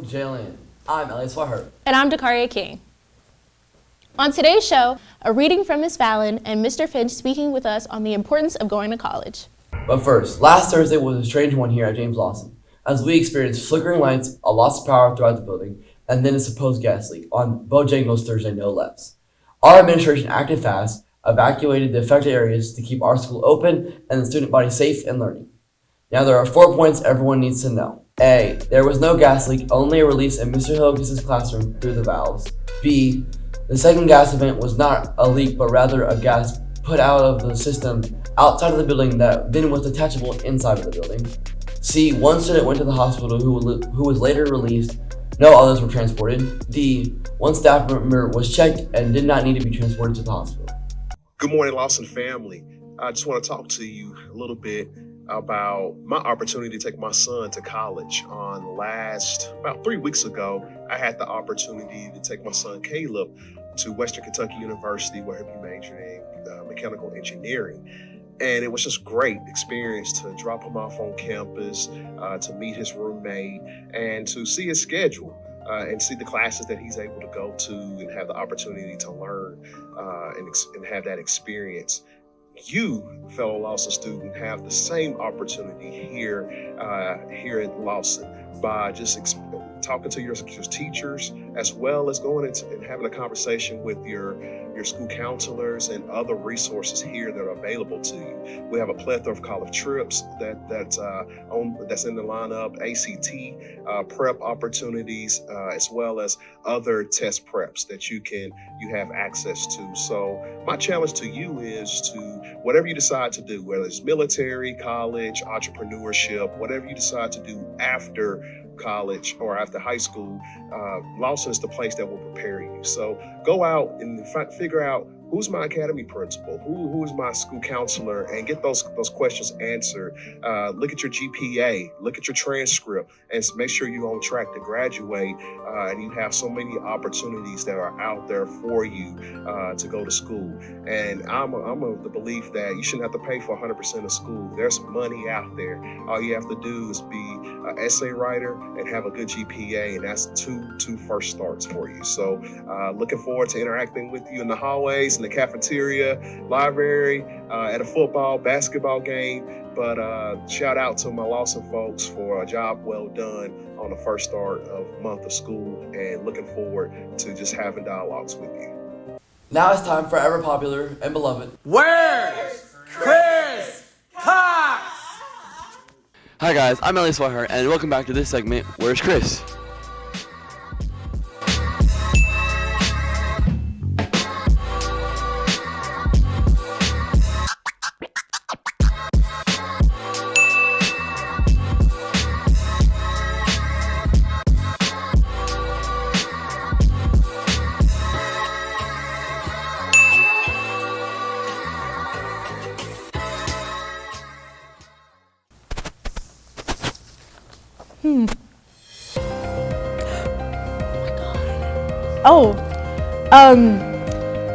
Jalen. I'm Elliot Swihart. And I'm Dakaria King. On today's show, a reading from Ms. Fallon and Mr. Finch speaking with us on the importance of going to college. But first, last Thursday was a strange one here at James Lawson, as we experienced flickering lights, a loss of power throughout the building, and then a supposed gas leak on Bojangles Thursday, no less. Our administration acted fast, evacuated the affected areas to keep our school open and the student body safe and learning. Now there are 4 points everyone needs to know. A. There was no gas leak, only a release in Mr. Hilgis' classroom through the valves. B. The second gas event was not a leak, but rather a gas put out of the system outside of the building that then was detachable inside of the building. C. One student went to the hospital who was later released. No others were transported. D. One staff member was checked and did not need to be transported to the hospital. Good morning, Lawson family. I just want to talk to you a little bit about my opportunity to take my son to college. About 3 weeks ago, I had the opportunity to take my son Caleb to Western Kentucky University, where he'll be majoring in mechanical engineering. And it was just great experience to drop him off on campus, to meet his roommate, and to see his schedule. And see the classes that he's able to go to and have the opportunity to learn and have that experience. You, fellow Lawson student, have the same opportunity here at Lawson by just talking to your teachers, as well as going and having a conversation with your school counselors and other resources here that are available to you. We have a plethora of college trips that's in the lineup, ACT prep opportunities, as well as other test preps that you have access to. So my challenge to you is to, whatever you decide to do, whether it's military, college, entrepreneurship, whatever you decide to do after college or after high school, Lawson is the place that will prepare you. So go out and figure out who's my academy principal, who is my school counselor, and get those questions answered. Look at your GPA, look at your transcript, and make sure you're on track to graduate. And you have so many opportunities that are out there for you to go to school. And I'm of the belief that you shouldn't have to pay for 100% of school. There's money out there. All you have to do is be an essay writer and have a good GPA, and that's two first starts for you. So looking forward to interacting with you in the hallways, in the cafeteria, library, at a football, basketball game. But shout out to my Lawson folks for a job well done on the first start of month of school, and looking forward to just having dialogues with you. Now it's time for ever popular and beloved, Where's Chris Cox? Hi guys, I'm Elliot Swihart, and welcome back to this segment, Where's Chris?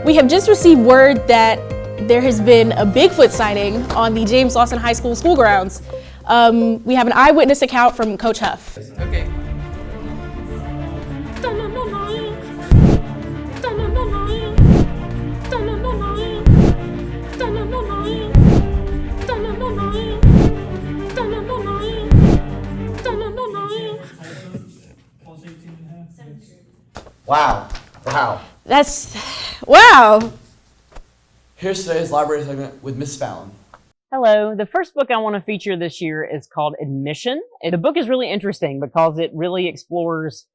We have just received word that there has been a Bigfoot sighting on the James Lawson High School school grounds. We have an eyewitness account from Coach Huff. Okay. Wow. Wow. Here's today's library segment with Miss Fallon. Hello. The first book I want to feature this year is called Admission. And the book is really interesting because it really explores,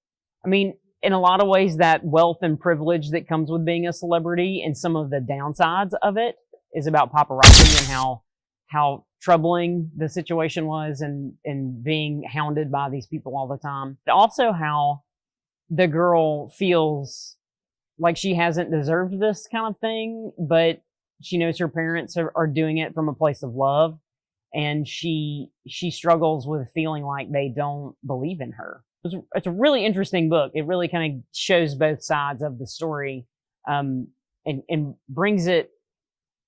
in a lot of ways, that wealth and privilege that comes with being a celebrity, and some of the downsides of it is about paparazzi and how troubling the situation was and being hounded by these people all the time. But also how the girl feels like she hasn't deserved this kind of thing, but she knows her parents are doing it from a place of love, and she struggles with feeling like they don't believe in her. It's a really interesting book. It really kind of shows both sides of the story, and brings it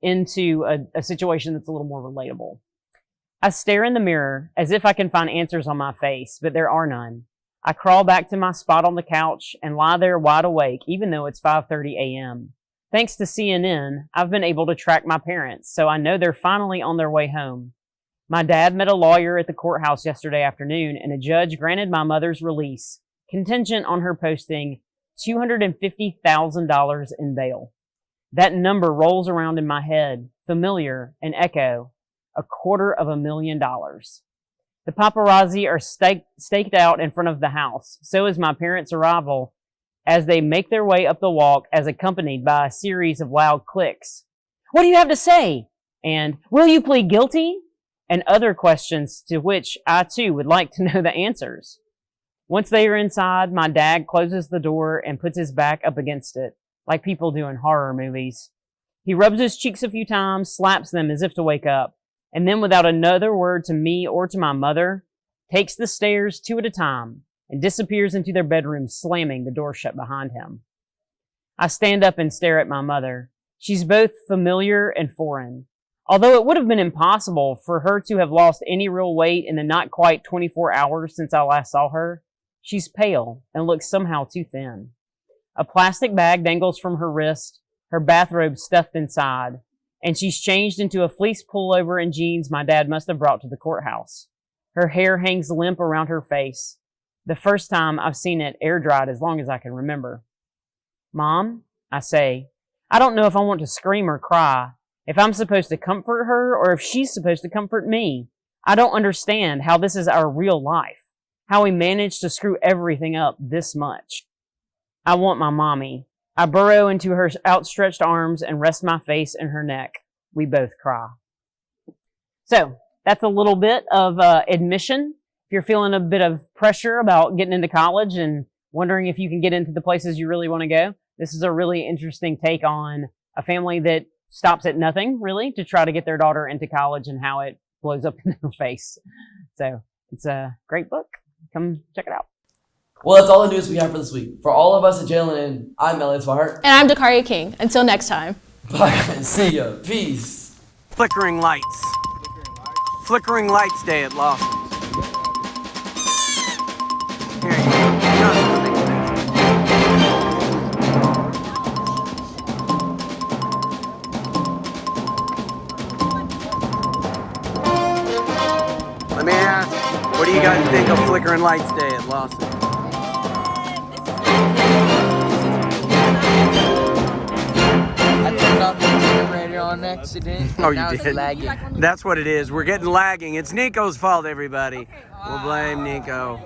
into a situation that's a little more relatable. I stare in the mirror as if I can find answers on my face, but there are none. I crawl back to my spot on the couch and lie there wide awake, even though it's 5:30 a.m. Thanks to CNN, I've been able to track my parents, so I know they're finally on their way home. My dad met a lawyer at the courthouse yesterday afternoon, and a judge granted my mother's release, contingent on her posting $250,000 in bail. That number rolls around in my head, familiar, an echo, $250,000. The paparazzi are staked out in front of the house. So is my parents' arrival as they make their way up the walk, as accompanied by a series of loud clicks. What do you have to say? And will you plead guilty? And other questions to which I too would like to know the answers. Once they are inside, my dad closes the door and puts his back up against it, like people do in horror movies. He rubs his cheeks a few times, slaps them as if to wake up, and then without another word to me or to my mother, takes the stairs 2 at a time and disappears into their bedroom, slamming the door shut behind him. I stand up and stare at my mother. She's both familiar and foreign. Although it would have been impossible for her to have lost any real weight in the not quite 24 hours since I last saw her, she's pale and looks somehow too thin. A plastic bag dangles from her wrist, her bathrobe stuffed inside, and she's changed into a fleece pullover and jeans my dad must have brought to the courthouse. Her hair hangs limp around her face, the first time I've seen it air-dried as long as I can remember. Mom, I say, I don't know if I want to scream or cry, if I'm supposed to comfort her or if she's supposed to comfort me. I don't understand how this is our real life, how we managed to screw everything up this much. I want my mommy. I burrow into her outstretched arms and rest my face in her neck. We both cry. So, that's a little bit of admission. If you're feeling a bit of pressure about getting into college and wondering if you can get into the places you really want to go, this is a really interesting take on a family that stops at nothing, really, to try to get their daughter into college and how it blows up in their face. So, it's a great book. Come check it out. Well, that's all the news we have for this week. For all of us at Jalen, I'm Elliot Swihart. And I'm Dakaria King. Until next time. Bye, guys. See ya. Peace. Flickering lights. Flickering lights day at Lawson. Here you go. Let me ask, what do you guys think of Flickering Lights Day at Lawson? I turned off the generator on accident. Oh, Now you it's did? lagging. That's what it is. We're getting lagging. It's Nico's fault, everybody. We'll blame Nico.